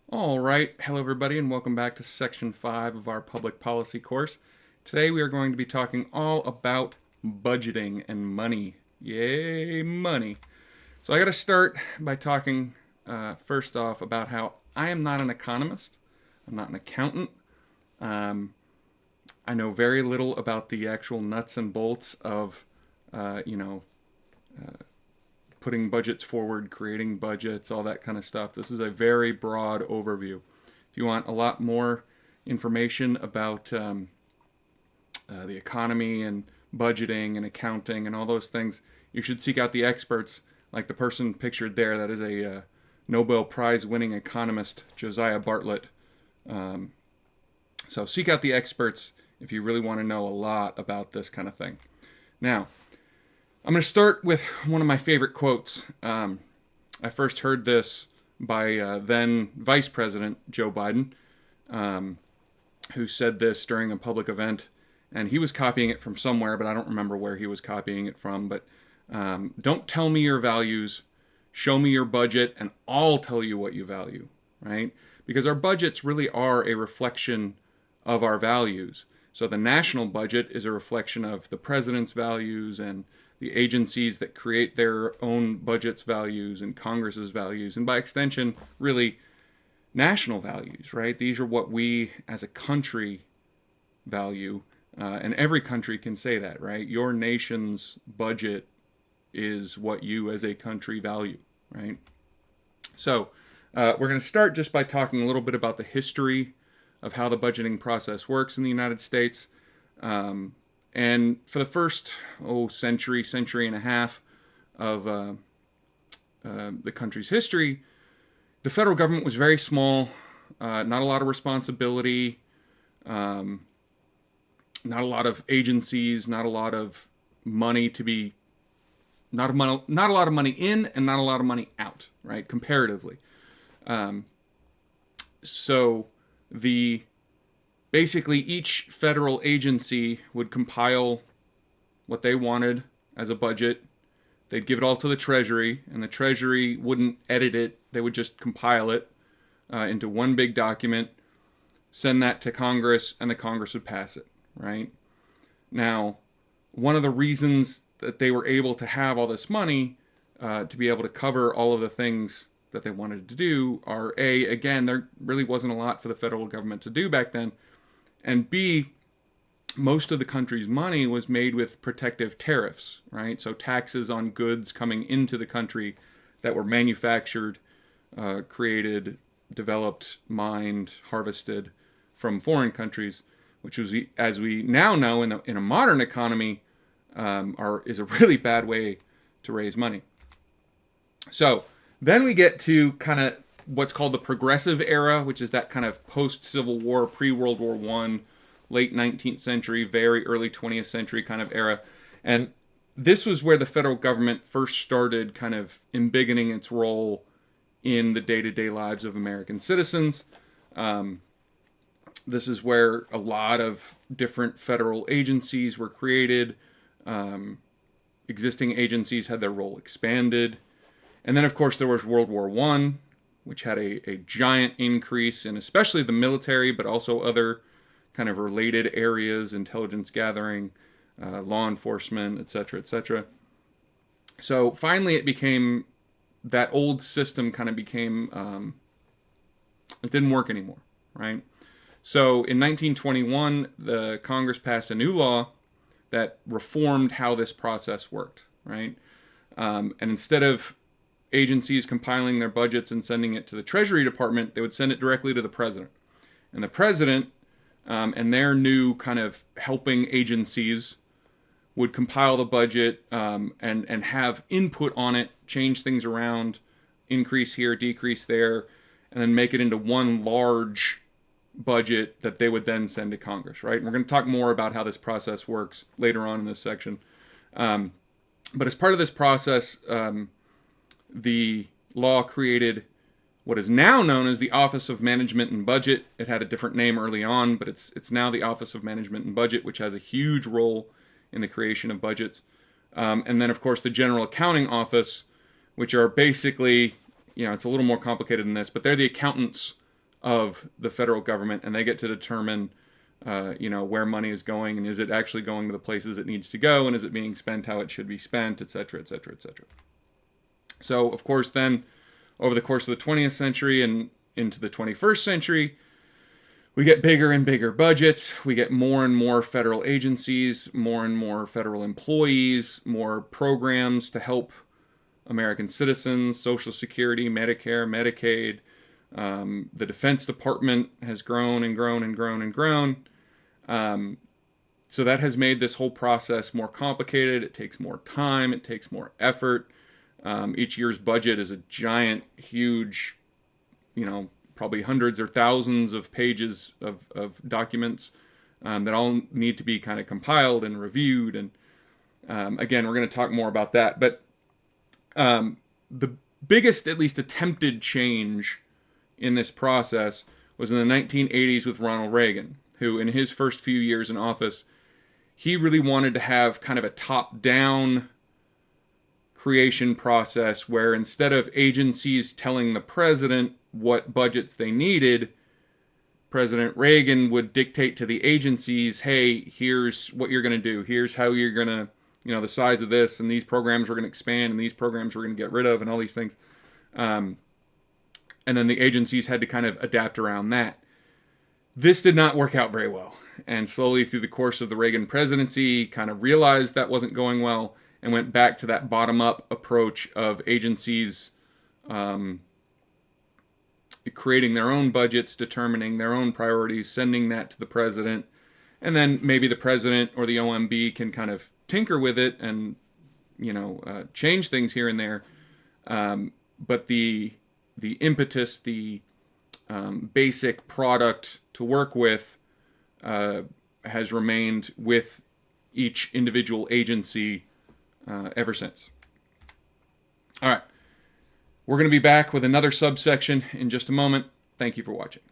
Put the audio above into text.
All right, hello everybody, and welcome back to Section 5 of our public policy course. Today we are going to be talking all about budgeting and money. Yay, money. So I got to start by talking first off about how I am not an economist. I'm not an accountant. Um, I know very little about the actual nuts and bolts of, uh, you know, putting budgets forward, creating budgets, all that kind of stuff. This is a very broad overview. If you want a lot more information about the economy and budgeting and accounting and all those things, you should seek out the experts, like the person pictured there. That is a Nobel Prize winning economist, Josiah Bartlett. Um, so seek out the experts if you really want to know a lot about this kind of thing. Now, I'm going to start with one of my favorite quotes. I first heard this by then Vice President Joe Biden, um, who said this during a public event. And he was copying it from somewhere, but I don't remember where he was copying it from. But don't tell me your values, show me your budget, and I'll tell you what you value, right? Because our budgets really are a reflection of our values. So the national budget is a reflection of the president's values and the agencies that create their own budget's values and Congress's values, and by extension, really national values, right? These are what we as a country value. And every country can say that, right? Your nation's budget is what you as a country value, right? So we're going to start just by talking a little bit about the history of how the budgeting process works in the United States. And for the first, century and a half of the country's history, the federal government was very small, not a lot of responsibility, um, not a lot of agencies, not a lot of money to be, not a lot of money in, and not a lot of money out, right? Comparatively, um, so the basically each federal agency would compile what they wanted as a budget. They'd give it all to the Treasury, and the Treasury wouldn't edit it. They would just compile it into one big document, send that to Congress, and the Congress would pass it, right? Now, one of the reasons that they were able to have all this money to be able to cover all of the things that they wanted to do are A, again, there really wasn't a lot for the federal government to do back then, and B, most of the country's money was made with protective tariffs, right? So taxes on goods coming into the country that were manufactured, created, developed, mined, harvested from foreign countries, which was, as we now know, in a modern economy, is a really bad way to raise money. So then we get to kind of what's called the Progressive Era, which is that kind of post-Civil War, pre-World War I, late 19th century, very early 20th century kind of era. And this was where the federal government first started kind of embiggening its role in the day-to-day lives of American citizens. This is where a lot of different federal agencies were created. Existing agencies had their role expanded. And then, of course, there was World War I, which had a giant increase in especially the military, but also other kind of related areas, intelligence gathering, law enforcement, etc., etc. So finally, it became that old system kind of became it didn't work anymore, right? So in 1921, the Congress passed a new law that reformed how this process worked, right? And instead of agencies compiling their budgets and sending it to the Treasury Department, they would send it directly to the president. And the president and their new kind of helping agencies would compile the budget and have input on it, change things around, increase here, decrease there, and then make it into one large budget that they would then send to Congress, right? And we're going to talk more about how this process works later on in this section. But as part of this process, the law created what is now known as the Office of Management and Budget. It had a different name early on, but it's now the Office of Management and Budget, which has a huge role in the creation of budgets. And then, of course, the General Accounting Office, which are basically, it's a little more complicated than this, but they're the accountants of the federal government, and they get to determine, where money is going, and is it actually going to the places it needs to go, and is it being spent how it should be spent, et cetera, et cetera, et cetera. So, of course, then over the course of the 20th century and into the 21st century, we get bigger and bigger budgets. We get more and more federal agencies, more and more federal employees, more programs to help American citizens, Social Security, Medicare, Medicaid. The Defense Department has grown and grown and grown and grown. So that has made this whole process more complicated. It takes more time. It takes more effort. Each year's budget is a giant, huge, probably hundreds or thousands of pages of documents that all need to be kind of compiled and reviewed. And again, we're going to talk more about that. But the biggest, at least attempted change in this process was in the 1980s with Ronald Reagan, who in his first few years in office, he really wanted to have kind of a top-down creation process where instead of agencies telling the president what budgets they needed, President Reagan would dictate to the agencies, hey, here's what you're going to do. Here's how you're going to, the size of this, and these programs we're going to expand, and these programs we're going to get rid of, and all these things. And then the agencies had to kind of adapt around that. This did not work out very well. And slowly through the course of the Reagan presidency, kind of realized that wasn't going well and went back to that bottom-up approach of agencies creating their own budgets, determining their own priorities, sending that to the president, and then maybe the president or the OMB can kind of tinker with it and, change things here and there. But the impetus, the basic product to work with has remained with each individual agency ever since. All right. We're going to be back with another subsection in just a moment. Thank you for watching.